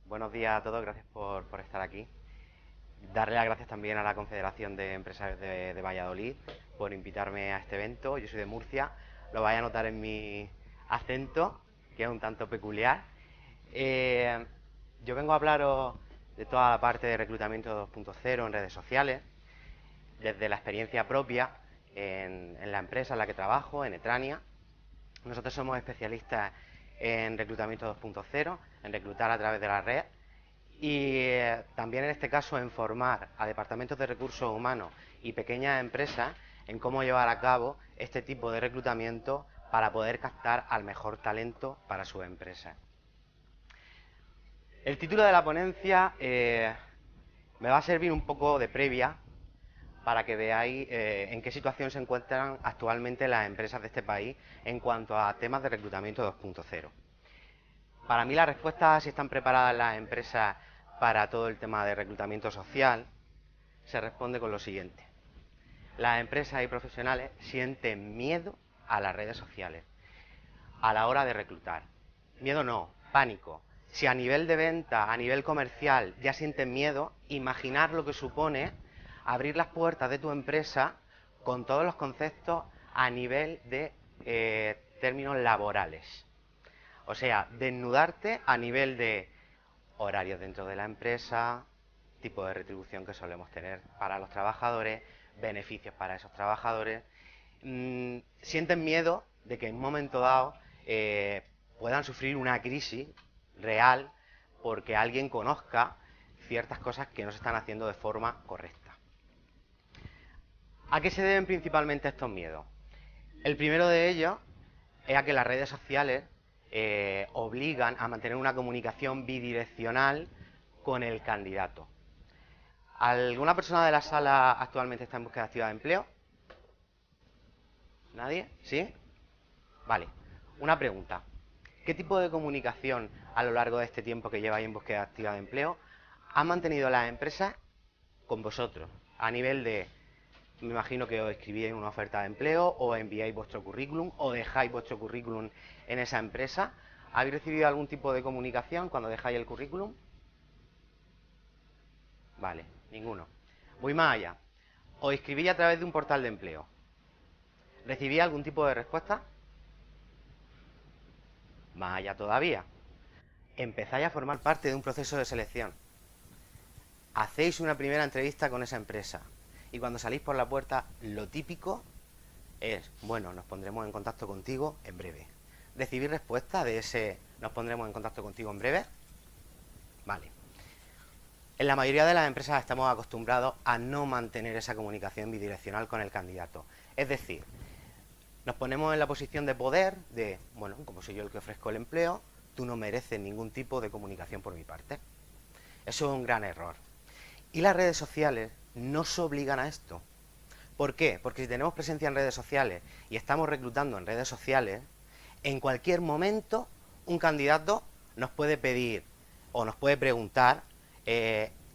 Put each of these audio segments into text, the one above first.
Buenos días a todos, gracias por estar aquí. Darle las gracias también a la Confederación de Empresarios de Valladolid por invitarme a este evento. Yo soy de Murcia, lo vais a notar en mi acento, que es un tanto peculiar. Eh, yo vengo a hablaros de toda la parte de reclutamiento 2.0 en redes sociales, desde la experiencia propia en la empresa en la que trabajo, en Etrania. Nosotros somos especialistas en reclutamiento 2.0, en reclutar a través de la red y también en este caso en formar a departamentos de recursos humanos y pequeñas empresas en cómo llevar a cabo este tipo de reclutamiento para poder captar al mejor talento para su empresa. El título de la ponencia me va a servir un poco de previa para que veáis en qué situación se encuentran actualmente las empresas de este país en cuanto a temas de reclutamiento 2.0. Para mí la respuesta si están preparadas las empresas para todo el tema de reclutamiento social se responde con lo siguiente. Las empresas y profesionales sienten miedo a las redes sociales a la hora de reclutar. Miedo no, pánico. Si a nivel de venta, a nivel comercial ya sienten miedo, imaginar lo que supone abrir las puertas de tu empresa con todos los conceptos a nivel de términos laborales. O sea, desnudarte a nivel de horarios dentro de la empresa, tipo de retribución que solemos tener para los trabajadores, beneficios para esos trabajadores. Sienten miedo de que en un momento dado puedan sufrir una crisis real porque alguien conozca ciertas cosas que no se están haciendo de forma correcta. ¿A qué se deben principalmente estos miedos? El primero de ellos es a que las redes sociales obligan a mantener una comunicación bidireccional con el candidato. ¿Alguna persona de la sala actualmente está en búsqueda activa de empleo? ¿Nadie? ¿Sí? Vale. Una pregunta. ¿Qué tipo de comunicación a lo largo de este tiempo que lleváis en búsqueda activa de empleo han mantenido las empresas con vosotros? A nivel de, me imagino que os escribíais una oferta de empleo o enviáis vuestro currículum o dejáis vuestro currículum en esa empresa. ¿Habéis recibido algún tipo de comunicación cuando dejáis el currículum? Vale, ninguno. Voy más allá. ¿Os inscribí a través de un portal de empleo? ¿Recibí algún tipo de respuesta? Más allá todavía. Empezáis a formar parte de un proceso de selección. Hacéis una primera entrevista con esa empresa. Y cuando salís por la puerta, lo típico es, bueno, nos pondremos en contacto contigo en breve. ¿Recibir respuesta de ese nos pondremos en contacto contigo en breve? Vale. En la mayoría de las empresas estamos acostumbrados a no mantener esa comunicación bidireccional con el candidato. Es decir, nos ponemos en la posición de poder de, bueno, como soy yo el que ofrezco el empleo, tú no mereces ningún tipo de comunicación por mi parte. Eso es un gran error. Y las redes sociales nos obligan a esto. ¿Por qué? Porque si tenemos presencia en redes sociales y estamos reclutando en redes sociales, en cualquier momento un candidato nos puede pedir o nos puede preguntar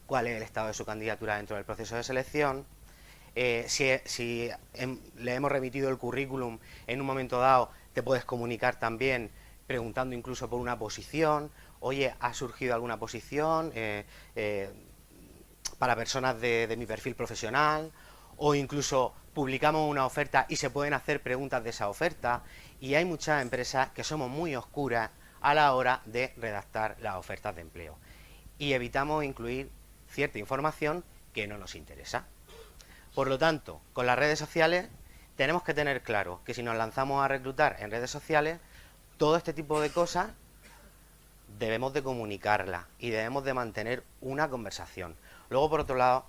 cuál es el estado de su candidatura dentro del proceso de selección, si le hemos remitido el currículum en un momento dado, te puedes comunicar también preguntando incluso por una posición. Oye, ¿ha surgido alguna posición para personas de mi perfil profesional? O incluso publicamos una oferta y se pueden hacer preguntas de esa oferta. Y hay muchas empresas que somos muy oscuras a la hora de redactar las ofertas de empleo. Y evitamos incluir cierta información que no nos interesa. Por lo tanto, con las redes sociales tenemos que tener claro que si nos lanzamos a reclutar en redes sociales, todo este tipo de cosas debemos de comunicarlas y debemos de mantener una conversación. Luego, por otro lado,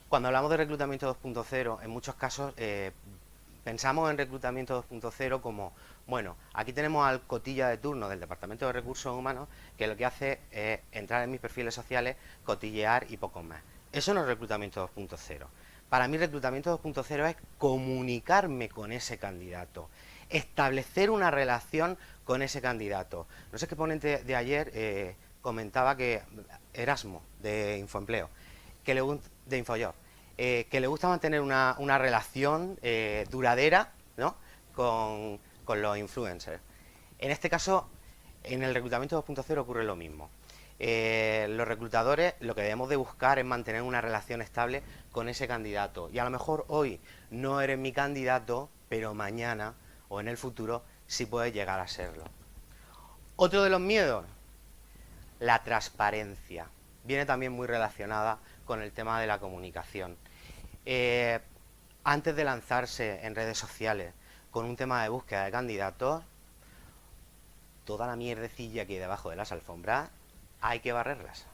cuando hablamos de reclutamiento 2.0, en muchos casos pensamos en reclutamiento 2.0 como, bueno, aquí tenemos al cotilla de turno del Departamento de Recursos Humanos que lo que hace es entrar en mis perfiles sociales, cotillear y poco más. Eso no es reclutamiento 2.0. Para mí reclutamiento 2.0 es comunicarme con ese candidato, establecer una relación con ese candidato. No sé qué ponente de ayer comentaba que Erasmo, de Infoempleo, de Infojob, que le gusta mantener una relación duradera, ¿no?, con los influencers. En este caso, en el reclutamiento 2.0 ocurre lo mismo. los reclutadores lo que debemos de buscar es mantener una relación estable con ese candidato. Y a lo mejor hoy no eres mi candidato, pero mañana o en el futuro sí puedes llegar a serlo. Otro de los miedos, la transparencia. Viene también muy relacionada con el tema de la comunicación. Antes de lanzarse en redes sociales con un tema de búsqueda de candidatos, toda la mierdecilla que hay debajo de las alfombras hay que barrerlas.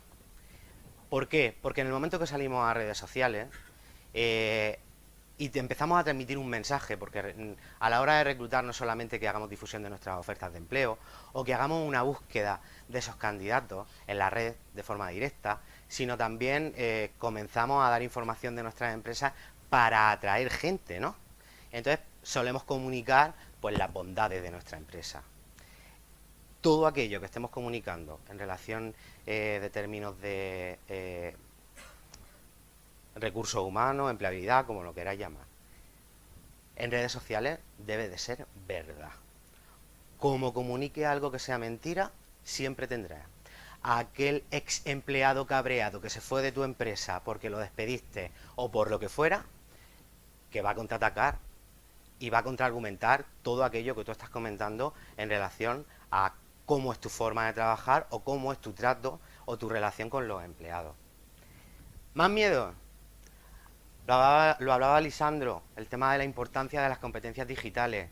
¿Por qué? Porque en el momento que salimos a redes sociales y te empezamos a transmitir un mensaje, porque a la hora de reclutar no solamente que hagamos difusión de nuestras ofertas de empleo o que hagamos una búsqueda de esos candidatos en la red de forma directa, sino también comenzamos a dar información de nuestras empresas para atraer gente, ¿no? Entonces solemos comunicar pues las bondades de nuestra empresa. Todo aquello que estemos comunicando en relación de términos de recursos humanos, empleabilidad, como lo queráis llamar, en redes sociales debe de ser verdad. Como comunique algo que sea mentira, siempre tendrás a aquel ex empleado cabreado que se fue de tu empresa porque lo despediste o por lo que fuera, que va a contraatacar y va a contraargumentar todo aquello que tú estás comentando en relación a cómo es tu forma de trabajar o cómo es tu trato o tu relación con los empleados. ¿Más miedo? Lo hablaba Lisandro, el tema de la importancia de las competencias digitales.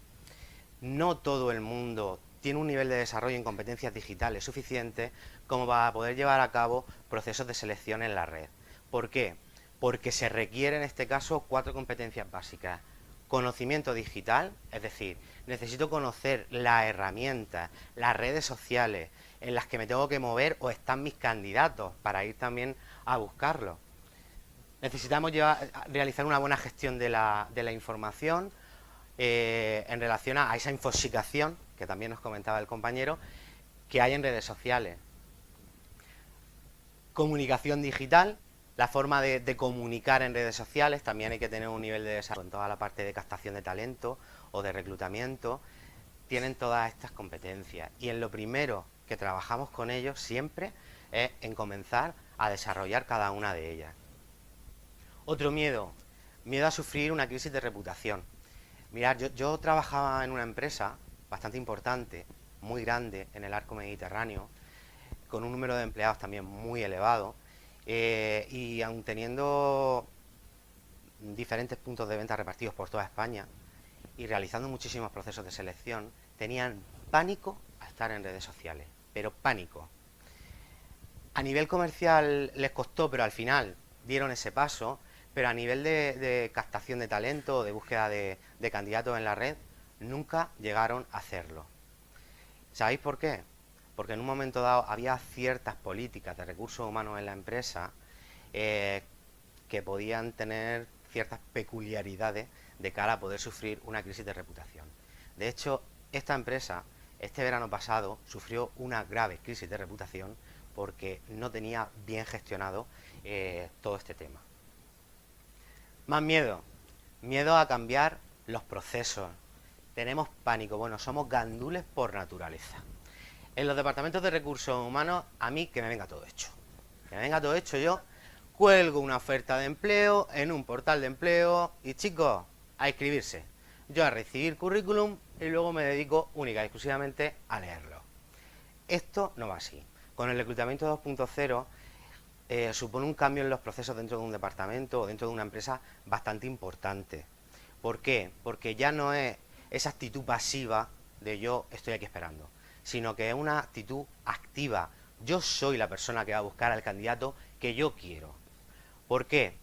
No todo el mundo tiene un nivel de desarrollo en competencias digitales suficiente como para poder llevar a cabo procesos de selección en la red. ¿Por qué? Porque se requiere en este caso 4 competencias básicas. Conocimiento digital, es decir, necesito conocer las herramientas, las redes sociales en las que me tengo que mover o están mis candidatos para ir también a buscarlos. Necesitamos realizar una buena gestión de la información en relación a esa infoxicación, que también nos comentaba el compañero, que hay en redes sociales. Comunicación digital, la forma de comunicar en redes sociales, también hay que tener un nivel de desarrollo en toda la parte de captación de talento o de reclutamiento, tienen todas estas competencias. Y en lo primero que trabajamos con ellos siempre es en comenzar a desarrollar cada una de ellas. Otro miedo, miedo a sufrir una crisis de reputación. Mirad, yo trabajaba en una empresa bastante importante, muy grande, en el arco mediterráneo, con un número de empleados también muy elevado, y aun teniendo diferentes puntos de venta repartidos por toda España y realizando muchísimos procesos de selección, tenían pánico a estar en redes sociales, pero pánico. A nivel comercial les costó, pero al final dieron ese paso, pero a nivel de captación de talento, de búsqueda de candidatos en la red, nunca llegaron a hacerlo. ¿Sabéis por qué? Porque en un momento dado había ciertas políticas de recursos humanos en la empresa que podían tener ciertas peculiaridades de cara a poder sufrir una crisis de reputación. De hecho, esta empresa, este verano pasado, sufrió una grave crisis de reputación porque no tenía bien gestionado todo este tema. Más miedo. Miedo a cambiar los procesos. Tenemos pánico. Bueno, somos gandules por naturaleza. En los departamentos de recursos humanos, a mí que me venga todo hecho. Que me venga todo hecho, yo cuelgo una oferta de empleo en un portal de empleo y chicos, a inscribirse. Yo a recibir currículum y luego me dedico única y exclusivamente a leerlo. Esto no va así. Con el reclutamiento 2.0 supone un cambio en los procesos dentro de un departamento o dentro de una empresa bastante importante. ¿Por qué? Porque ya no es esa actitud pasiva de yo estoy aquí esperando, sino que es una actitud activa. Yo soy la persona que va a buscar al candidato que yo quiero. ¿Por qué?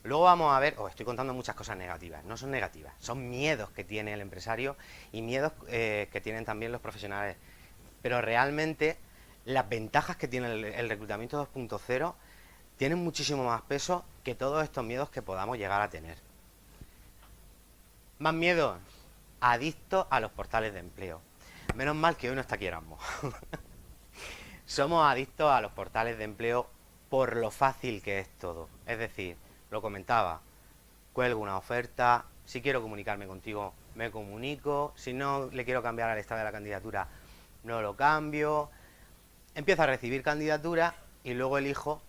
Luego vamos a ver, estoy contando muchas cosas negativas, no son negativas, son miedos que tiene el empresario y miedos que tienen también los profesionales. Pero realmente las ventajas que tiene el reclutamiento 2.0 tienen muchísimo más peso que todos estos miedos que podamos llegar a tener. Más miedos, adictos a los portales de empleo. Menos mal que hoy no está aquí Erasmus. Somos adictos a los portales de empleo por lo fácil que es todo. Es decir, lo comentaba, cuelgo una oferta, si quiero comunicarme contigo, me comunico, si no le quiero cambiar al estado de la candidatura, no lo cambio. empiezo a recibir candidaturas y luego elijo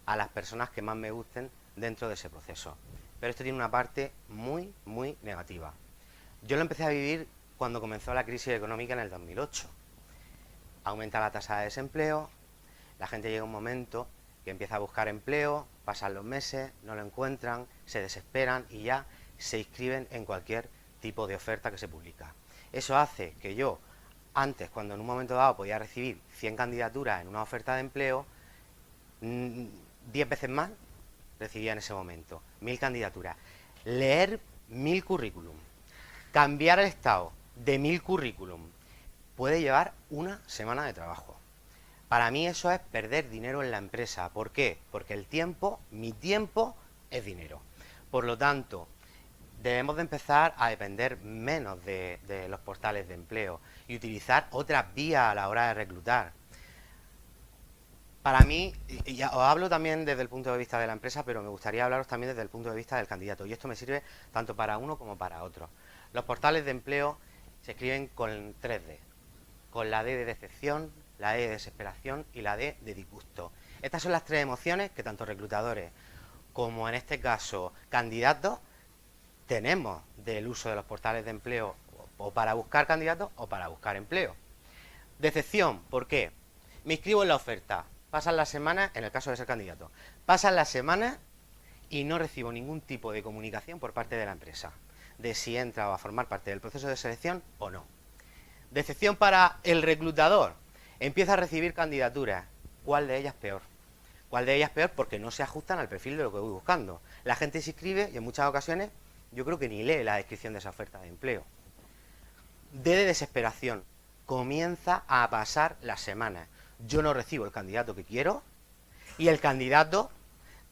a las personas que más me gusten dentro de ese proceso. Pero esto tiene una parte muy, muy negativa. Yo lo empecé a vivir cuando comenzó la crisis económica en el 2008. Aumenta la tasa de desempleo, la gente llega a un momento que empieza a buscar empleo, pasan los meses, no lo encuentran, se desesperan y ya se inscriben en cualquier tipo de oferta que se publica. Eso hace que yo, antes, cuando en un momento dado podía recibir 100 candidaturas en una oferta de empleo, 10 veces más recibía en ese momento, 1000 candidaturas. Leer 1000 currículum, cambiar el estado de 1000 currículum, puede llevar una semana de trabajo. Para mí eso es perder dinero en la empresa. ¿Por qué? Porque el tiempo, mi tiempo, es dinero. Por lo tanto, debemos de empezar a depender menos de los portales de empleo y utilizar otras vías a la hora de reclutar. Para mí, y os hablo también desde el punto de vista de la empresa, pero me gustaría hablaros también desde el punto de vista del candidato. Y esto me sirve tanto para uno como para otro. Los portales de empleo se escriben con 3D. Con la D de decepción, la D de desesperación y la D de disgusto. Estas son las 3 emociones que tanto reclutadores como en este caso candidatos tenemos del uso de los portales de empleo o para buscar candidatos o para buscar empleo. Decepción, ¿por qué? Me inscribo en la oferta, pasan las semanas, en el caso de ser candidato, pasan las semanas y no recibo ningún tipo de comunicación por parte de la empresa de si entra a formar parte del proceso de selección o no. Decepción para el reclutador. Empieza a recibir candidaturas. ¿Cuál de ellas peor? ¿Cuál de ellas peor? Porque no se ajustan al perfil de lo que voy buscando. La gente se inscribe y en muchas ocasiones yo creo que ni lee la descripción de esa oferta de empleo. D de desesperación. Comienza a pasar las semanas. Yo no recibo el candidato que quiero y el candidato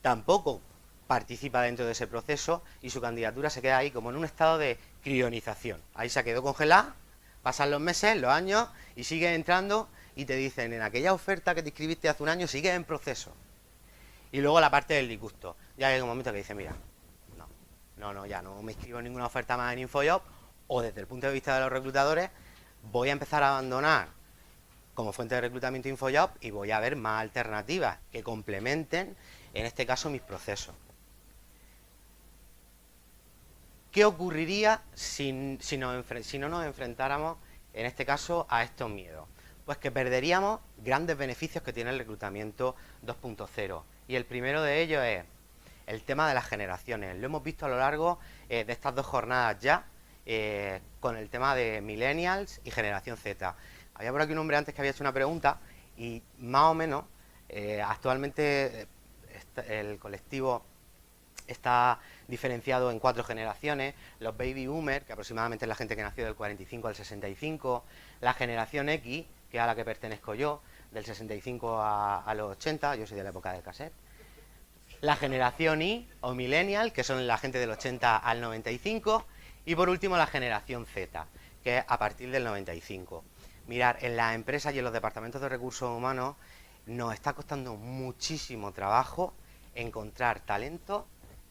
tampoco participa dentro de ese proceso y su candidatura se queda ahí como en un estado de crionización. Ahí se quedó congelada, pasan los meses, los años y sigue entrando y te dicen en aquella oferta que te inscribiste hace un año sigue en proceso. Y luego la parte del disgusto. Ya hay un momento que dice, mira, ya no me inscribo en ninguna oferta más en InfoJob o desde el punto de vista de los reclutadores voy a empezar a abandonar como fuente de reclutamiento InfoJob y voy a ver más alternativas que complementen, en este caso, mis procesos. ¿Qué ocurriría si no nos enfrentáramos, en este caso, a estos miedos? Pues que perderíamos grandes beneficios que tiene el reclutamiento 2.0. Y el primero de ellos es el tema de las generaciones. Lo hemos visto a lo largo de estas 2 jornadas ya, con el tema de Millennials y Generación Z. Había por aquí un hombre antes que había hecho una pregunta y más o menos actualmente el colectivo está diferenciado en 4 generaciones: los baby boomers, que aproximadamente es la gente que nació del 45 al 65, la generación X, que es a la que pertenezco yo, del 65 a los 80, yo soy de la época del cassette, la generación Y o millennial, que son la gente del 80 al 95, y por último la generación Z, que es a partir del 95. Mirar, en las empresas y en los departamentos de recursos humanos nos está costando muchísimo trabajo encontrar talento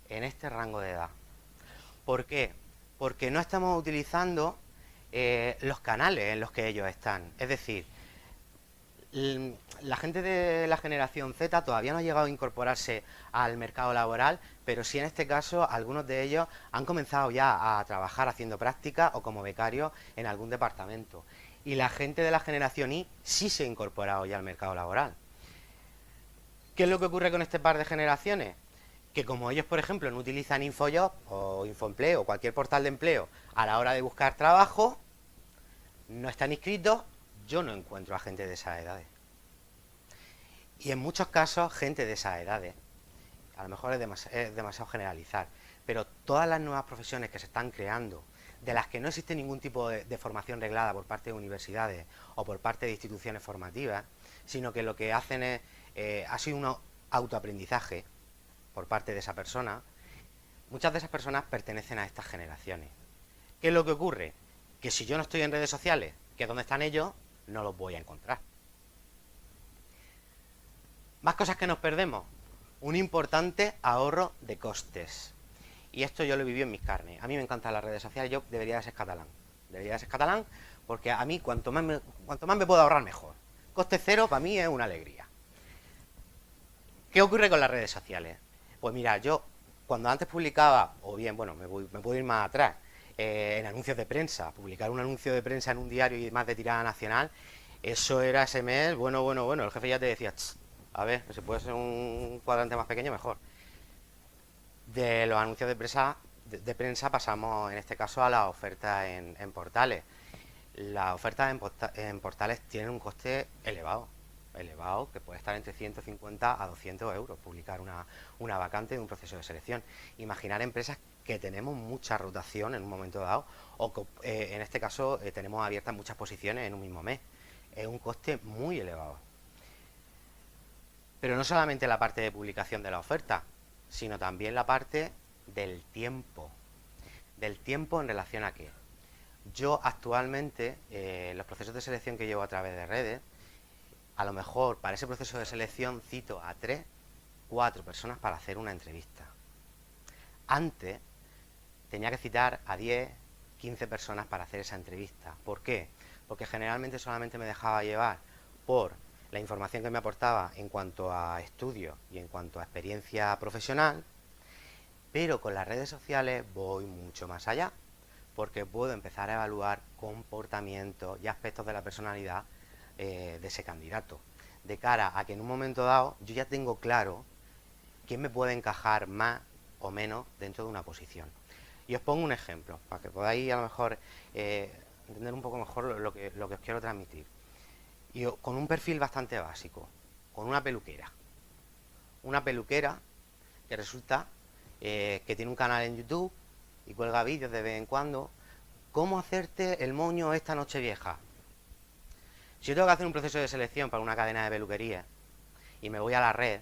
en este rango de edad. ¿Por qué? Porque no estamos utilizando los canales en los que ellos están. Es decir, la gente de la generación Z todavía no ha llegado a incorporarse al mercado laboral, pero sí en este caso algunos de ellos han comenzado ya a trabajar haciendo práctica o como becarios en algún departamento. Y la gente de la generación Y sí se ha incorporado ya al mercado laboral. ¿Qué es lo que ocurre con este par de generaciones? Que como ellos, por ejemplo, no utilizan InfoJob o InfoEmpleo o cualquier portal de empleo a la hora de buscar trabajo, no están inscritos, yo no encuentro a gente de esas edades. Y en muchos casos, gente de esas edades, a lo mejor es demasiado generalizar, pero todas las nuevas profesiones que se están creando, de las que no existe ningún tipo de formación reglada por parte de universidades o por parte de instituciones formativas, sino que lo que hacen es, ha sido un autoaprendizaje por parte de esa persona, muchas de esas personas pertenecen a estas generaciones. ¿Qué es lo que ocurre? Que si yo no estoy en redes sociales, que es donde están ellos, no los voy a encontrar. Más cosas que nos perdemos. Un importante ahorro de costes. Y esto yo lo he vivido en mis carnes. A mí me encantan las redes sociales, yo debería de ser catalán. Debería de ser catalán porque a mí cuanto más me puedo ahorrar, mejor. Coste cero para mí es una alegría. ¿Qué ocurre con las redes sociales? Pues mira, yo cuando antes publicaba, o bien, bueno, me puedo ir más atrás, en anuncios de prensa, publicar un anuncio de prensa en un diario y más de tirada nacional, eso era ese mes, bueno, el jefe ya te decía, a ver, si puede ser un cuadrante más pequeño, mejor. De los anuncios de prensa pasamos, en este caso, a las ofertas en portales. Las ofertas en portales tienen un coste elevado, que puede estar entre 150 a 200 euros publicar una vacante de un proceso de selección. Imaginar empresas que tenemos mucha rotación en un momento dado, o que en este caso tenemos abiertas muchas posiciones en un mismo mes. Es un coste muy elevado. Pero no solamente la parte de publicación de la oferta, sino también la parte del tiempo. ¿Del tiempo en relación a qué? Yo actualmente, los procesos de selección que llevo a través de redes, a lo mejor para ese proceso de selección cito a 3, 4 personas para hacer una entrevista. Antes tenía que citar a 10, 15 personas para hacer esa entrevista. ¿Por qué? Porque generalmente solamente me dejaba llevar por la información que me aportaba en cuanto a estudios y en cuanto a experiencia profesional, pero con las redes sociales voy mucho más allá, porque puedo empezar a evaluar comportamientos y aspectos de la personalidad de ese candidato, de cara a que en un momento dado yo ya tengo claro quién me puede encajar más o menos dentro de una posición. Y os pongo un ejemplo, para que podáis a lo mejor entender un poco mejor lo que os quiero transmitir. Y con un perfil bastante básico, con una peluquera. Una peluquera que resulta que tiene un canal en YouTube y cuelga vídeos de vez en cuando. ¿Cómo hacerte el moño esta noche vieja? Si yo tengo que hacer un proceso de selección para una cadena de peluquería y me voy a la red,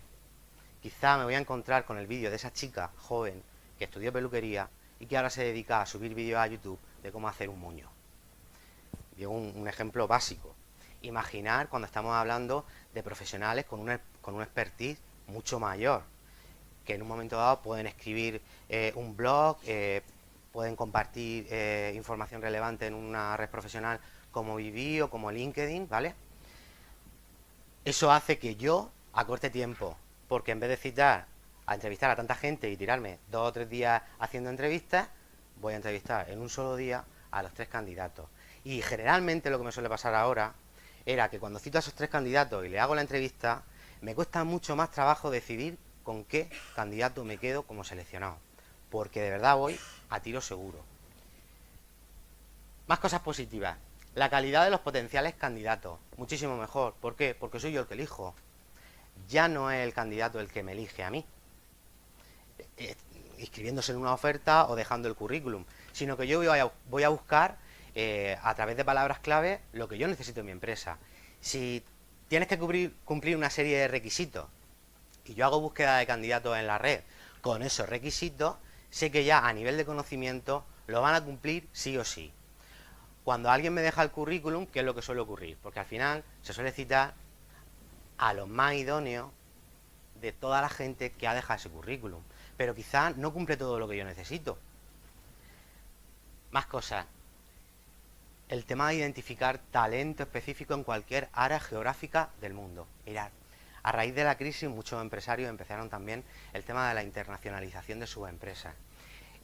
quizá me voy a encontrar con el vídeo de esa chica joven que estudió peluquería y que ahora se dedica a subir vídeos a YouTube de cómo hacer un moño. Digo un ejemplo básico. Imaginar cuando estamos hablando de profesionales con un expertise mucho mayor, que en un momento dado pueden escribir un blog, pueden compartir información relevante en una red profesional como Vivi o como LinkedIn, ¿vale? Eso hace que yo acorte tiempo, porque en vez de citar a entrevistar a tanta gente y tirarme 2 o 3 días haciendo entrevistas, voy a entrevistar en un solo día a los 3 candidatos. Y generalmente lo que me suele pasar ahora era que cuando cito a esos 3 candidatos y le hago la entrevista, me cuesta mucho más trabajo decidir con qué candidato me quedo como seleccionado, porque de verdad voy a tiro seguro. Más cosas positivas. La calidad de los potenciales candidatos, muchísimo mejor. ¿Por qué? Porque soy yo el que elijo. Ya no es el candidato el que me elige a mí, inscribiéndose en una oferta o dejando el currículum, sino que yo voy a buscar a través de palabras clave lo que yo necesito en mi empresa. Si tienes que cumplir una serie de requisitos y yo hago búsqueda de candidatos en la red con esos requisitos, sé que ya a nivel de conocimiento lo van a cumplir sí o sí. Cuando alguien me deja el currículum, ¿qué es lo que suele ocurrir? Porque al final se suele citar a los más idóneos de toda la gente que ha dejado ese currículum, pero quizás no cumple todo lo que yo necesito. Más cosas. El tema de identificar talento específico en cualquier área geográfica del mundo. Mirad, a raíz de la crisis muchos empresarios empezaron también el tema de la internacionalización de sus empresas.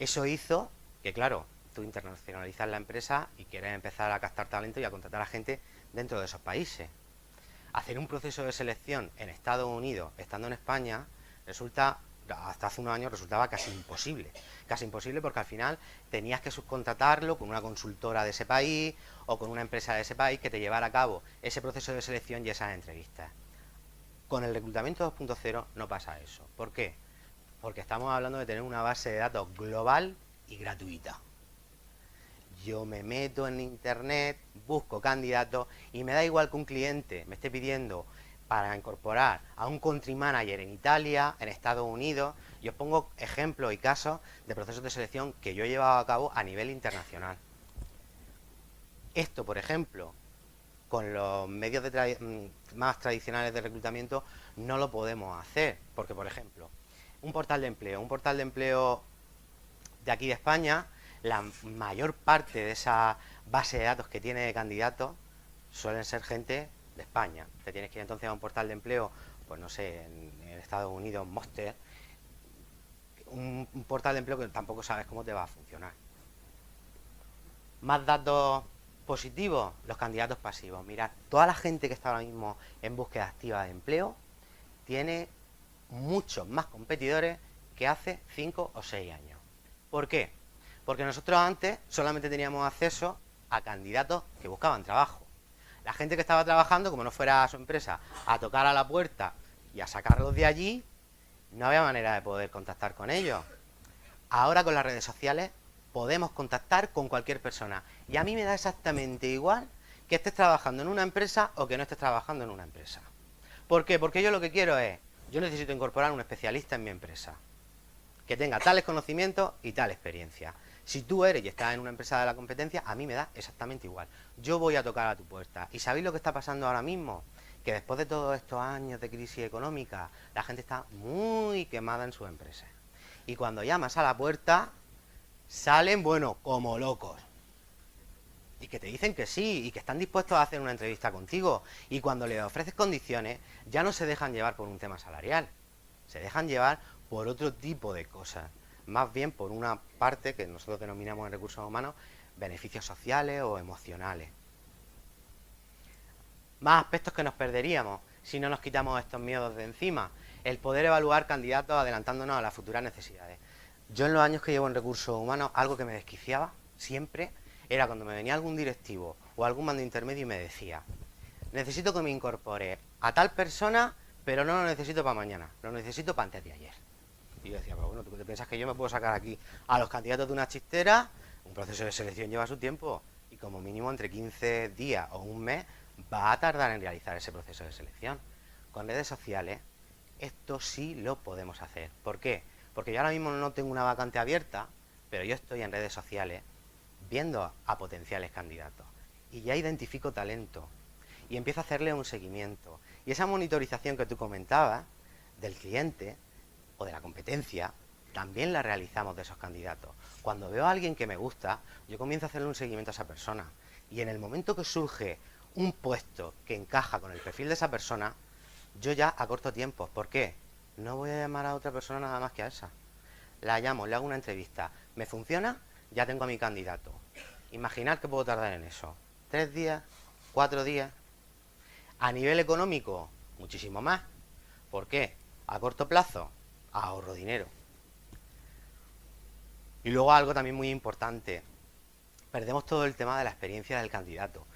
Eso hizo que, claro, tú internacionalizas la empresa y quieres empezar a captar talento y a contratar a gente dentro de esos países. Hacer un proceso de selección en Estados Unidos, estando en España, hasta hace unos años resultaba casi imposible. Casi imposible porque al final tenías que subcontratarlo con una consultora de ese país o con una empresa de ese país que te llevara a cabo ese proceso de selección y esas entrevistas. Con el reclutamiento 2.0 no pasa eso. ¿Por qué? Porque estamos hablando de tener una base de datos global y gratuita. Yo me meto en internet, busco candidatos y me da igual que un cliente me esté pidiendo para incorporar a un country manager en Italia, en Estados Unidos. Y os pongo ejemplos y casos de procesos de selección que yo he llevado a cabo a nivel internacional. Esto, por ejemplo, con los medios más tradicionales de reclutamiento no lo podemos hacer, porque, por ejemplo, un portal de empleo de aquí de España, la mayor parte de esa base de datos que tiene de candidatos suelen ser gente de España. Te tienes que ir entonces a un portal de empleo, pues no sé, en Estados Unidos, Monster, un portal de empleo que tampoco sabes cómo te va a funcionar. Más datos positivos, los candidatos pasivos. Mirad, toda la gente que está ahora mismo en búsqueda activa de empleo tiene muchos más competidores que hace 5 o 6 años. ¿Por qué? Porque nosotros antes solamente teníamos acceso a candidatos que buscaban trabajo. La gente que estaba trabajando, como no fuera a su empresa, a tocar a la puerta y a sacarlos de allí, no había manera de poder contactar con ellos. Ahora con las redes sociales podemos contactar con cualquier persona. Y a mí me da exactamente igual que estés trabajando en una empresa o que no estés trabajando en una empresa. ¿Por qué? Porque yo lo que quiero es, yo necesito incorporar un especialista en mi empresa, que tenga tales conocimientos y tal experiencia. Si tú eres y estás en una empresa de la competencia, a mí me da exactamente igual. Yo voy a tocar a tu puerta. ¿Y sabéis lo que está pasando ahora mismo? Que después de todos estos años de crisis económica, la gente está muy quemada en sus empresas. Y cuando llamas a la puerta, salen, bueno, como locos. Y que te dicen que sí, y que están dispuestos a hacer una entrevista contigo. Y cuando les ofreces condiciones, ya no se dejan llevar por un tema salarial. Se dejan llevar por otro tipo de cosas. Más bien por una parte que nosotros denominamos en recursos humanos beneficios sociales o emocionales. Más aspectos que nos perderíamos si no nos quitamos estos miedos de encima. El poder evaluar candidatos adelantándonos a las futuras necesidades. Yo en los años que llevo en recursos humanos, algo que me desquiciaba siempre era cuando me venía algún directivo o algún mando intermedio y me decía: necesito que me incorpore a tal persona, pero no lo necesito para mañana, lo necesito para antes de ayer. Y yo decía, pero bueno, ¿tú te piensas que yo me puedo sacar aquí a los candidatos de una chistera? Un proceso de selección lleva su tiempo y como mínimo entre 15 días o un mes va a tardar en realizar ese proceso de selección. Con redes sociales esto sí lo podemos hacer. ¿Por qué? Porque yo ahora mismo no tengo una vacante abierta, pero yo estoy en redes sociales viendo a potenciales candidatos y ya identifico talento y empiezo a hacerle un seguimiento. Y esa monitorización que tú comentabas del cliente o de la competencia, también la realizamos de esos candidatos. Cuando veo a alguien que me gusta, yo comienzo a hacerle un seguimiento a esa persona. Y en el momento que surge un puesto que encaja con el perfil de esa persona, yo ya acorto tiempos. ¿Por qué? No voy a llamar a otra persona nada más que a esa. La llamo, le hago una entrevista. ¿Me funciona? Ya tengo a mi candidato. Imaginad que puedo tardar en eso. 3 días, 4 días. A nivel económico, muchísimo más. ¿Por qué? A corto plazo, ahorro dinero. Y luego algo también muy importante, perdemos todo el tema de la experiencia del candidato.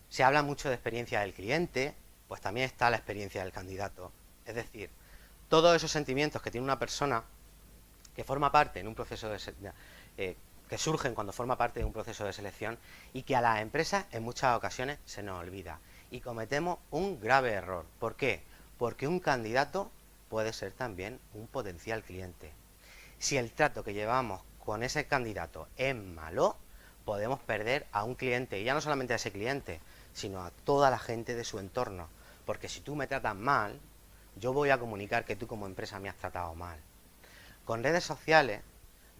Se habla mucho de experiencia del cliente, pues también está la experiencia del candidato. Es decir, todos esos sentimientos que tiene una persona que forma parte en un proceso de que surgen cuando forma parte de un proceso de selección y que a las empresas en muchas ocasiones se nos olvida. Y cometemos un grave error. ¿Por qué? Porque un candidato puede ser también un potencial cliente. Si el trato que llevamos con ese candidato es malo, podemos perder a un cliente, y ya no solamente a ese cliente, sino a toda la gente de su entorno. Porque si tú me tratas mal, yo voy a comunicar que tú como empresa me has tratado mal. Con redes sociales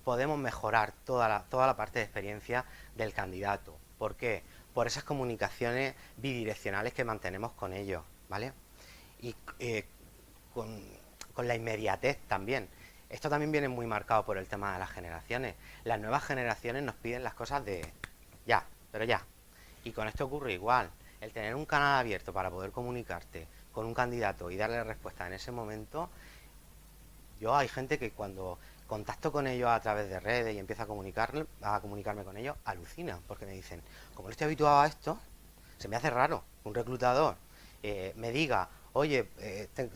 podemos mejorar toda la parte de experiencia del candidato. ¿Por qué? Por esas comunicaciones bidireccionales que mantenemos con ellos, ¿vale? Y con la inmediatez también. Esto también viene muy marcado por el tema de las generaciones. Las nuevas generaciones nos piden las cosas de ya, pero ya. Y con esto ocurre igual. El tener un canal abierto para poder comunicarte con un candidato y darle respuesta en ese momento. Yo hay gente que cuando contacto con ellos a través de redes y empiezo a comunicarme con ellos, alucinan, porque me dicen, como no estoy habituado a esto, se me hace raro que un reclutador me diga, oye,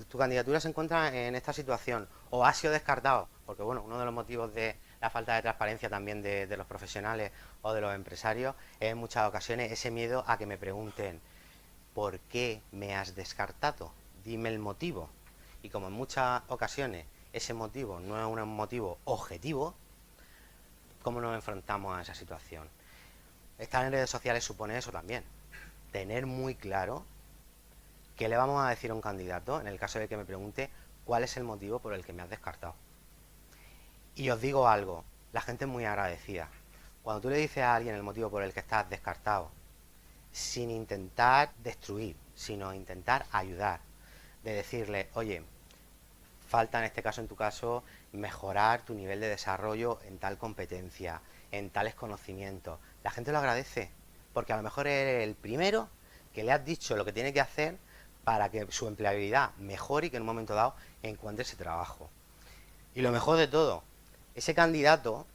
tu candidatura se encuentra en esta situación o ha sido descartado, porque bueno, uno de los motivos de la falta de transparencia también de los profesionales o de los empresarios es en muchas ocasiones ese miedo a que me pregunten, ¿por qué me has descartado? Dime el motivo. Y como en muchas ocasiones ese motivo no es un motivo objetivo, ¿cómo nos enfrentamos a esa situación? Estar en redes sociales supone eso también. Tener muy claro qué le vamos a decir a un candidato en el caso de que me pregunte cuál es el motivo por el que me has descartado. Y os digo algo, la gente es muy agradecida. Cuando tú le dices a alguien el motivo por el que estás descartado, sin intentar destruir, sino intentar ayudar, de decirle, oye, falta en este caso, en tu caso, mejorar tu nivel de desarrollo en tal competencia, en tales conocimientos. La gente lo agradece, porque a lo mejor eres el primero que le has dicho lo que tiene que hacer para que su empleabilidad mejore y que en un momento dado encuentre ese trabajo. Y lo mejor de todo, ese candidato,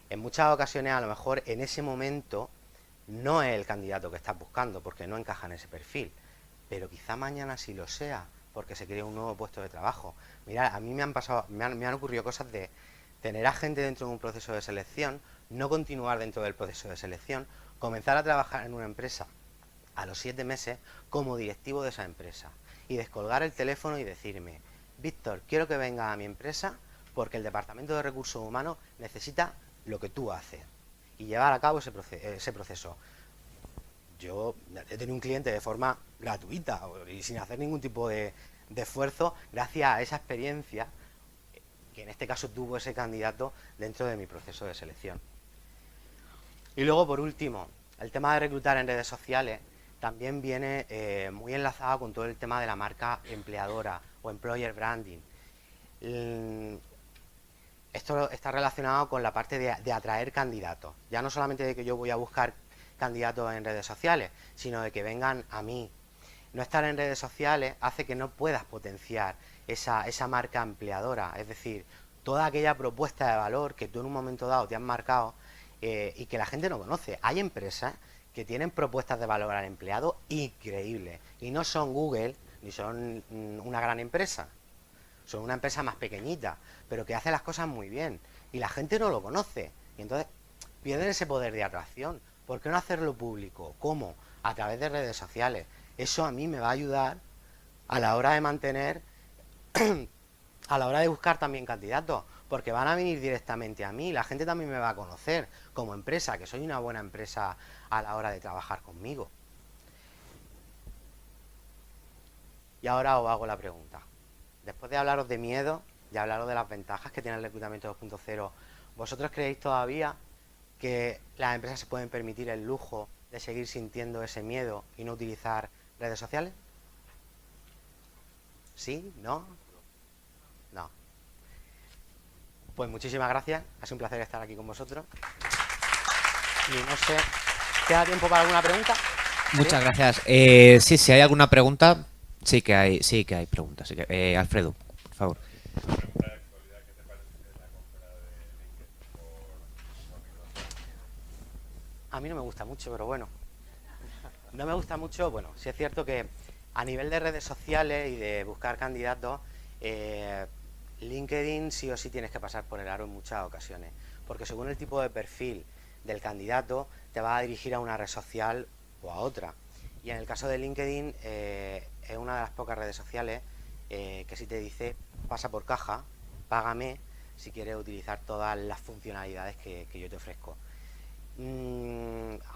en muchas ocasiones a lo mejor en ese momento no es el candidato que estás buscando porque no encaja en ese perfil, pero quizá mañana sí lo sea porque se crea un nuevo puesto de trabajo. Mira, a mí me han ocurrido cosas de tener a gente dentro de un proceso de selección, no continuar dentro del proceso de selección, comenzar a trabajar en una empresa a los 7 meses como directivo de esa empresa y descolgar el teléfono y decirme, Víctor, quiero que venga a mi empresa porque el departamento de recursos humanos necesita lo que tú haces y llevar a cabo ese proceso. Yo he tenido un cliente de forma gratuita y sin hacer ningún tipo de esfuerzo gracias a esa experiencia que en este caso tuvo ese candidato dentro de mi proceso de selección. Y luego, por último, el tema de reclutar en redes sociales también viene muy enlazado con todo el tema de la marca empleadora o employer branding. Esto está relacionado con la parte de atraer candidatos. Ya no solamente de que yo voy a buscar candidatos en redes sociales, sino de que vengan a mí. No estar en redes sociales hace que no puedas potenciar esa marca empleadora, es decir, toda aquella propuesta de valor que tú en un momento dado te has marcado y que la gente no conoce. Hay empresas que tienen propuestas de valor al empleado increíbles y no son Google ni son una gran empresa. Son una empresa más pequeñita, pero que hace las cosas muy bien y la gente no lo conoce y entonces pierden ese poder de atracción. ¿Por qué no hacerlo público? ¿Cómo? A través de redes sociales. Eso a mí me va a ayudar a la hora de mantener, a la hora de buscar también candidatos, porque van a venir directamente a mí, la gente también me va a conocer como empresa, que soy una buena empresa a la hora de trabajar conmigo. Y ahora os hago la pregunta. Después de hablaros de miedo, de hablaros de las ventajas que tiene el reclutamiento 2.0, ¿vosotros creéis todavía que las empresas se pueden permitir el lujo de seguir sintiendo ese miedo y no utilizar redes sociales? ¿Sí? ¿No? No. Pues muchísimas gracias, ha sido un placer estar aquí con vosotros. Y no sé, ¿queda tiempo para alguna pregunta? Muchas gracias. Sí, si hay alguna pregunta, sí que hay preguntas. Alfredo, por favor. A mí no me gusta mucho, pero bueno. No me gusta mucho, bueno, sí es cierto que a nivel de redes sociales y de buscar candidatos, LinkedIn sí o sí tienes que pasar por el aro en muchas ocasiones, porque según el tipo de perfil del candidato te va a dirigir a una red social o a otra. Y en el caso de LinkedIn es una de las pocas redes sociales que sí te dice pasa por caja, págame si quieres utilizar todas las funcionalidades que yo te ofrezco. A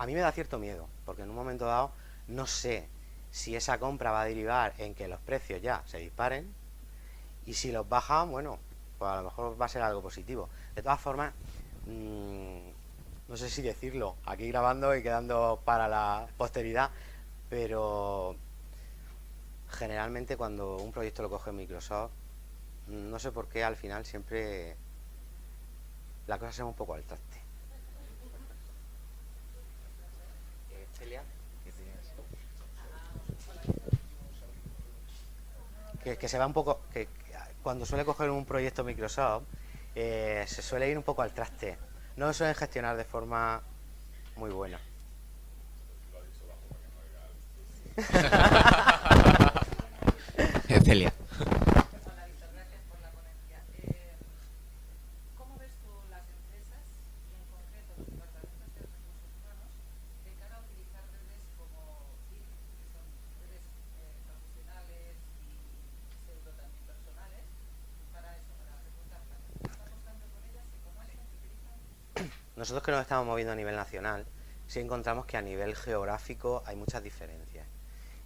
mí me da cierto miedo, porque en un momento dado no sé si esa compra va a derivar en que los precios ya se disparen y si los bajan, bueno, pues a lo mejor va a ser algo positivo. De todas formas, no sé si decirlo aquí grabando y quedando para la posteridad, pero generalmente cuando un proyecto lo coge Microsoft, no sé por qué al final siempre la cosa se va un poco al traste. Celia. Que se va un poco, que cuando suele coger un proyecto Microsoft se suele ir un poco al traste, no lo suelen gestionar de forma muy buena. Celia. Hola, Víctor, gracias por la ponencia. ¿Cómo ves tú las empresas y en concreto los departamentos de recursos humanos de cara a utilizar redes como LinkedIn, que son redes profesionales y pseudo también personales, para eso, para reclutar gente? ¿Está apostando por ellas y cómo es que se utilizan? Nosotros que nos estamos moviendo a nivel nacional, sí encontramos que a nivel geográfico hay muchas diferencias.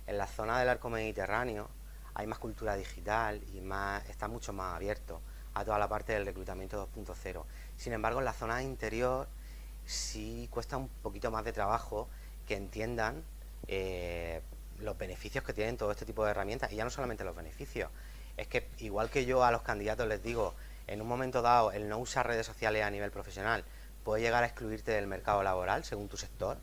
En la zona del arco mediterráneo hay más cultura digital y está mucho más abierto a toda la parte del reclutamiento 2.0. Sin embargo, en la zona interior sí cuesta un poquito más de trabajo que entiendan los beneficios que tienen todo este tipo de herramientas, y ya no solamente los beneficios, es que igual que yo a los candidatos les digo, en un momento dado el no usar redes sociales a nivel profesional puede llegar a excluirte del mercado laboral según tu sector,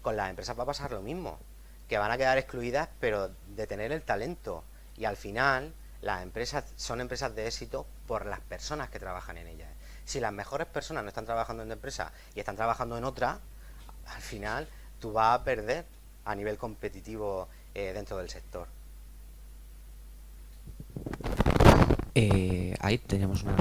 con las empresas va a pasar lo mismo, que van a quedar excluidas pero de tener el talento, y al final las empresas son empresas de éxito por las personas que trabajan en ellas. Si las mejores personas no están trabajando en tu empresa y están trabajando en otra, al final tú vas a perder a nivel competitivo dentro del sector. Ahí tenemos una...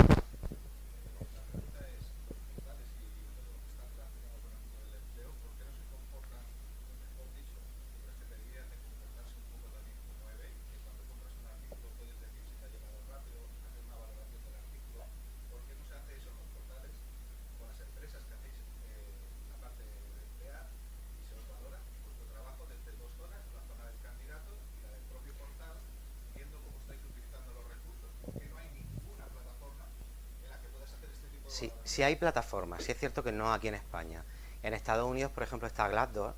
Sí, sí hay plataformas, sí es cierto que no aquí en España. En Estados Unidos, por ejemplo, está Glassdoor,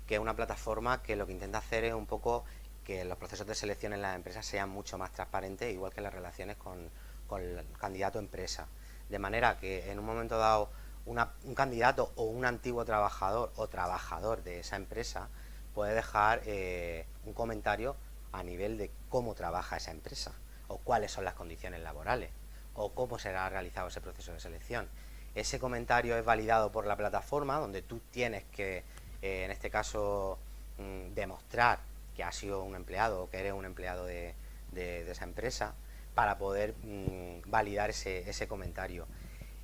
que es una plataforma que lo que intenta hacer es un poco que los procesos de selección en las empresas sean mucho más transparentes, igual que las relaciones con el candidato empresa. De manera que en un momento dado un candidato o un antiguo trabajador o trabajador de esa empresa puede dejar un comentario a nivel de cómo trabaja esa empresa o cuáles son las condiciones laborales o cómo será realizado ese proceso de selección. Ese comentario es validado por la plataforma, donde tú tienes que, en este caso, demostrar que has sido un empleado o que eres un empleado de esa empresa para poder validar ese comentario.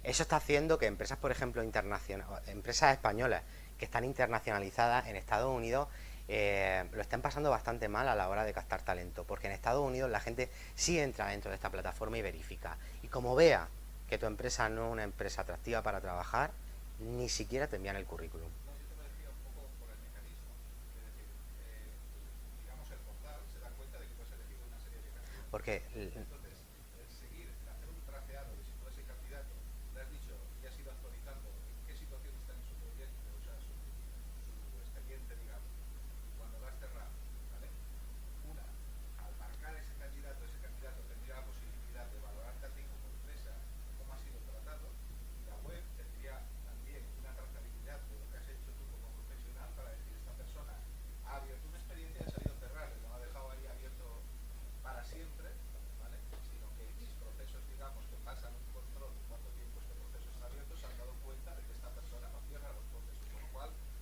Eso está haciendo que empresas, por ejemplo, empresas españolas que están internacionalizadas en Estados Unidos lo están pasando bastante mal a la hora de captar talento, porque en Estados Unidos la gente sí entra dentro de esta plataforma y verifica. Y como vea que tu empresa no es una empresa atractiva para trabajar, ni siquiera te envían el currículum. Porque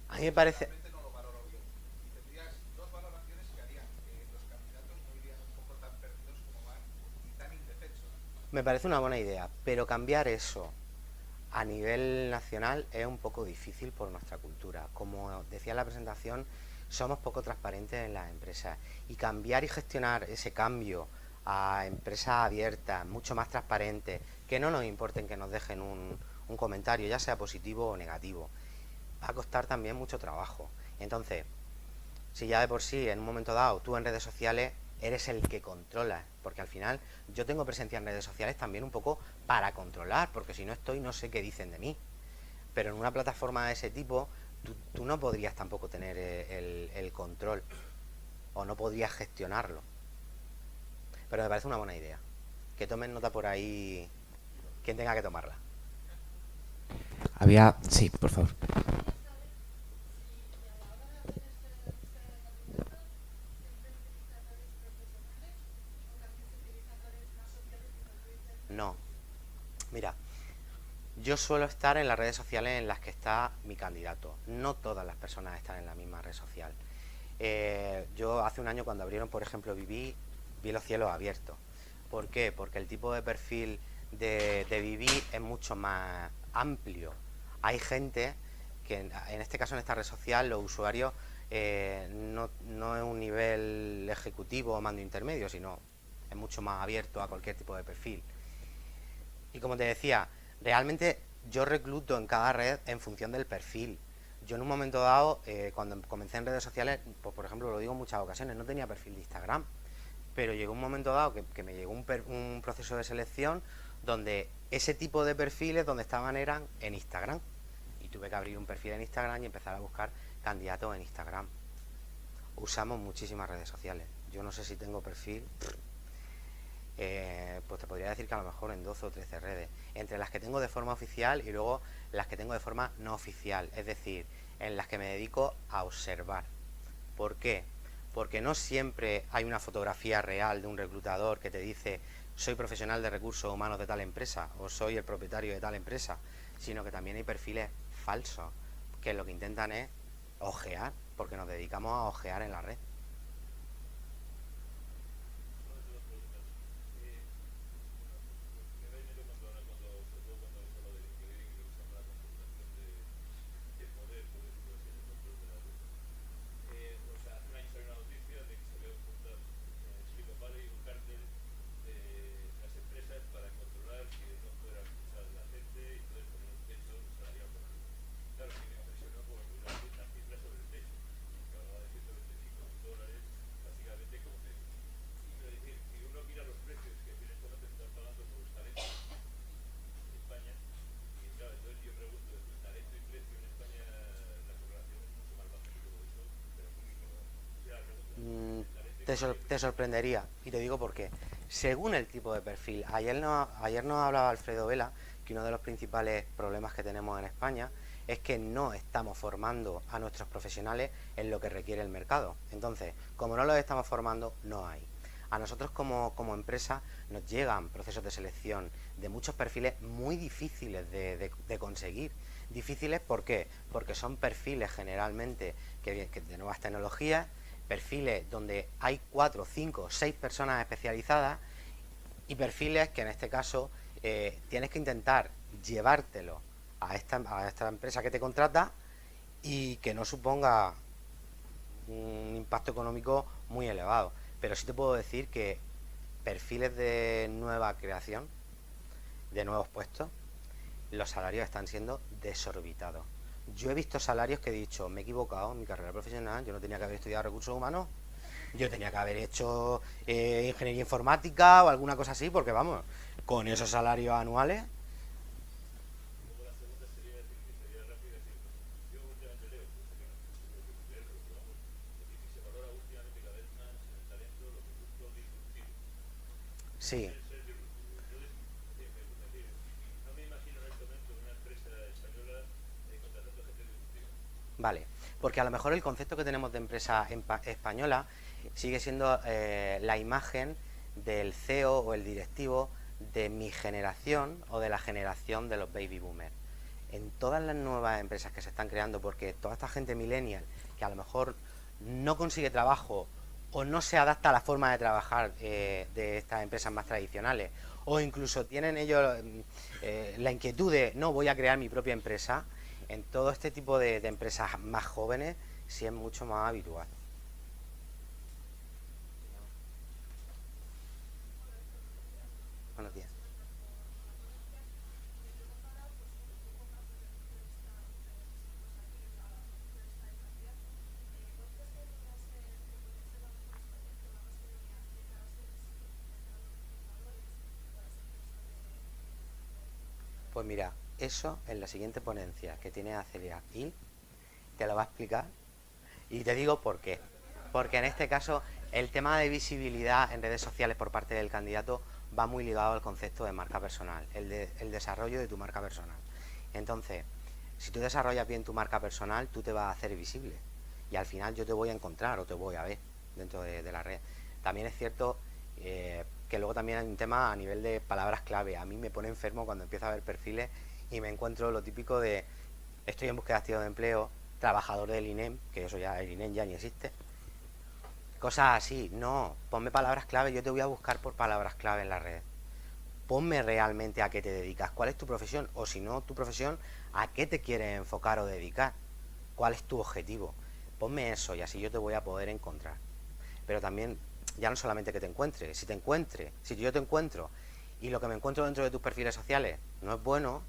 a mí me parece una buena idea, pero cambiar eso a nivel nacional es un poco difícil por nuestra cultura. Como decía en la presentación, somos poco transparentes en las empresas, y cambiar y gestionar ese cambio a empresas abiertas, mucho más transparentes, que no nos importen que nos dejen un comentario, ya sea positivo o negativo, va a costar también mucho trabajo. Entonces, si ya de por sí en un momento dado tú en redes sociales eres el que controla, porque al final yo tengo presencia en redes sociales también un poco para controlar, porque si no estoy no sé qué dicen de mí, pero en una plataforma de ese tipo tú no podrías tampoco tener el control o no podrías gestionarlo. Pero me parece una buena idea, que tomen nota por ahí quien tenga que tomarla. Había... Sí, por favor. No, mira, yo suelo estar en las redes sociales en las que está mi candidato. No todas las personas están en la misma red social. Yo hace un año, cuando abrieron, por ejemplo, vi los cielos abiertos. ¿Por qué? Porque el tipo de perfil de Viví es mucho más amplio. Hay gente que, en este caso, en esta red social, los usuarios no es un nivel ejecutivo o mando intermedio, sino es mucho más abierto a cualquier tipo de perfil. Y como te decía, realmente yo recluto en cada red en función del perfil. Yo en un momento dado, cuando comencé en redes sociales, pues por ejemplo, lo digo en muchas ocasiones, no tenía perfil de Instagram, pero llegó un momento dado que me llegó un proceso de selección donde ese tipo de perfiles donde estaban eran en Instagram, y tuve que abrir un perfil en Instagram y empezar a buscar candidatos en Instagram. usamos muchísimas redes sociales. Yo no sé si tengo perfil, pues te podría decir que a lo mejor en 12 o 13 redes, entre las que tengo de forma oficial y luego las que tengo de forma no oficial, es decir, en las que me dedico a observar. ¿Por qué? Porque no siempre hay una fotografía real de un reclutador que te dice soy profesional de recursos humanos de tal empresa o soy el propietario de tal empresa, sino que también hay perfiles falsos que lo que intentan es ojear, porque nos dedicamos a ojear en la red. Mm, te sorprendería, y te digo por qué. Según el tipo de perfil, ayer nos hablaba Alfredo Vela que uno de los principales problemas que tenemos en España es que no estamos formando a nuestros profesionales en lo que requiere el mercado. Entonces, como no los estamos formando, no hay. A nosotros como empresa nos llegan procesos de selección de muchos perfiles muy difíciles de conseguir. Difíciles, ¿por qué? Porque son perfiles generalmente que de nuevas tecnologías, perfiles donde hay 4, 5, 6 personas especializadas y perfiles que en este caso tienes que intentar llevártelo a esta empresa que te contrata y que no suponga un impacto económico muy elevado. Pero sí te puedo decir que perfiles de nueva creación, de nuevos puestos, los salarios están siendo desorbitados. Yo he visto salarios que he dicho, me he equivocado en mi carrera profesional, yo no tenía que haber estudiado recursos humanos, yo tenía que haber hecho ingeniería informática o alguna cosa así, porque vamos, con esos salarios anuales. Sí, vale, porque a lo mejor el concepto que tenemos de empresa española sigue siendo la imagen del CEO o el directivo de mi generación o de la generación de los baby boomers. En todas las nuevas empresas que se están creando, porque toda esta gente millennial que a lo mejor no consigue trabajo o no se adapta a la forma de trabajar de estas empresas más tradicionales, o incluso tienen ellos la inquietud de no, voy a crear mi propia empresa, en todo este tipo de empresas más jóvenes sí es mucho más habitual. Buenos días. Pues mira, eso en la siguiente ponencia que tiene Acelia y te lo va a explicar. Y te digo por qué. Porque en este caso el tema de visibilidad en redes sociales por parte del candidato va muy ligado al concepto de marca personal, el desarrollo de tu marca personal. Entonces, si tú desarrollas bien tu marca personal, tú te vas a hacer visible. Y al final yo te voy a encontrar o te voy a ver dentro de la red. También es cierto que luego también hay un tema a nivel de palabras clave. A mí me pone enfermo cuando empiezo a ver perfiles y me encuentro lo típico de estoy en búsqueda activa de empleo, trabajador del INEM, que eso ya, el INEM ya ni existe. Cosas así, no, ponme palabras clave, yo te voy a buscar por palabras clave en la red. Ponme realmente a qué te dedicas, cuál es tu profesión, o si no tu profesión, a qué te quieres enfocar o dedicar, cuál es tu objetivo. Ponme eso y así yo te voy a poder encontrar. Pero también, ya no solamente que te encuentre, si yo te encuentro y lo que me encuentro dentro de tus perfiles sociales no es bueno,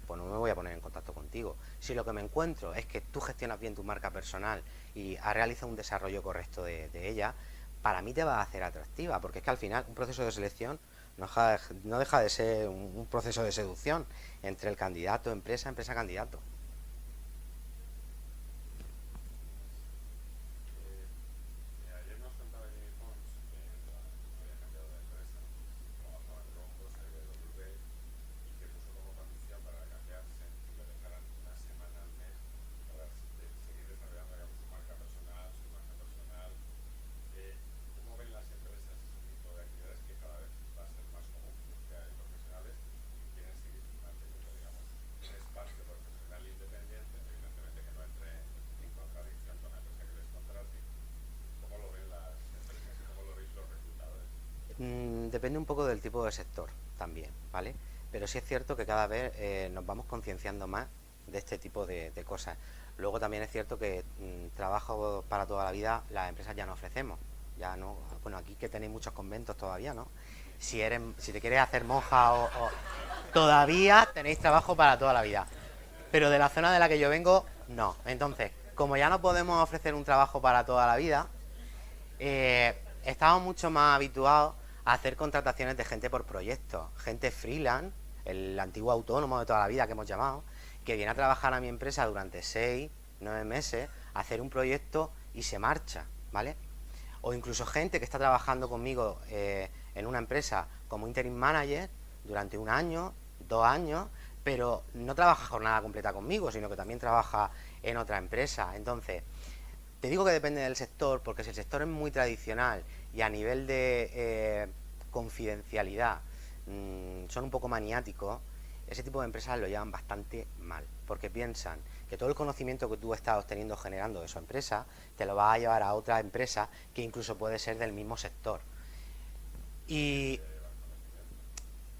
pues no me voy a poner en contacto contigo. Si lo que me encuentro es que tú gestionas bien tu marca personal y has realizado un desarrollo correcto de ella, para mí te va a hacer atractiva, porque es que al final un proceso de selección no deja de ser un proceso de seducción entre el candidato, empresa, empresa, candidato. depende un poco del tipo de sector también, ¿vale? Pero sí es cierto que cada vez nos vamos concienciando más de este tipo de cosas. Luego también es cierto que trabajo para toda la vida las empresas ya no ofrecemos. Ya no, bueno, aquí que tenéis muchos conventos todavía, ¿no? Si te quieres hacer monja todavía tenéis trabajo para toda la vida. Pero de la zona de la que yo vengo, no. Entonces, como ya no podemos ofrecer un trabajo para toda la vida, estamos mucho más habituados a hacer contrataciones de gente por proyectos, gente freelance, el antiguo autónomo de toda la vida que hemos llamado, que viene a trabajar a mi empresa durante 6, 9 meses, a hacer un proyecto y se marcha, ¿vale? O incluso gente que está trabajando conmigo en una empresa como interim manager durante 1 año, 2 años, pero no trabaja jornada completa conmigo, sino que también trabaja en otra empresa. Entonces, te digo que depende del sector, porque si el sector es muy tradicional y a nivel de confidencialidad son un poco maniáticos, ese tipo de empresas lo llevan bastante mal, porque piensan que todo el conocimiento que tú estás obteniendo, generando de su empresa, te lo vas a llevar a otra empresa que incluso puede ser del mismo sector. Y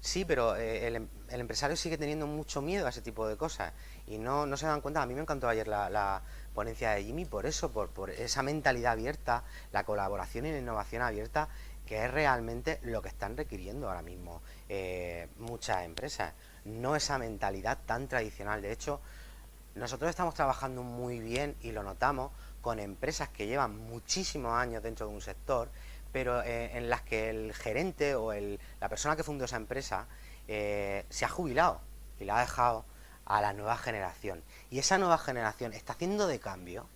sí, pero el empresario sigue teniendo mucho miedo a ese tipo de cosas y no se dan cuenta. A mí me encantó ayer la ponencia de Jimmy por eso, por esa mentalidad abierta, la colaboración y la innovación abierta, que es realmente lo que están requiriendo ahora mismo muchas empresas, no esa mentalidad tan tradicional. De hecho, nosotros estamos trabajando muy bien y lo notamos con empresas que llevan muchísimos años dentro de un sector, pero en las que el gerente o la persona que fundó esa empresa se ha jubilado y la ha dejado a la nueva generación. Y esa nueva generación está haciendo de cambio,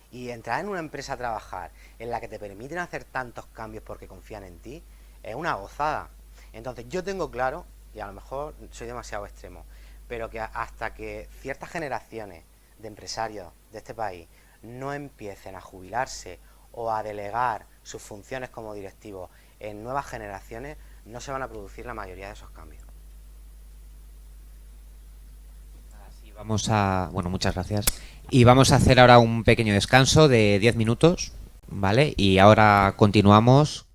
y entrar en una empresa a trabajar en la que te permiten hacer tantos cambios porque confían en ti, es una gozada. Entonces yo tengo claro, y a lo mejor soy demasiado extremo, pero que hasta que ciertas generaciones de empresarios de este país no empiecen a jubilarse o a delegar sus funciones como directivos en nuevas generaciones, no se van a producir la mayoría de esos cambios. Bueno, muchas gracias. Y vamos a hacer ahora un pequeño descanso de 10 minutos, ¿vale? Y ahora continuamos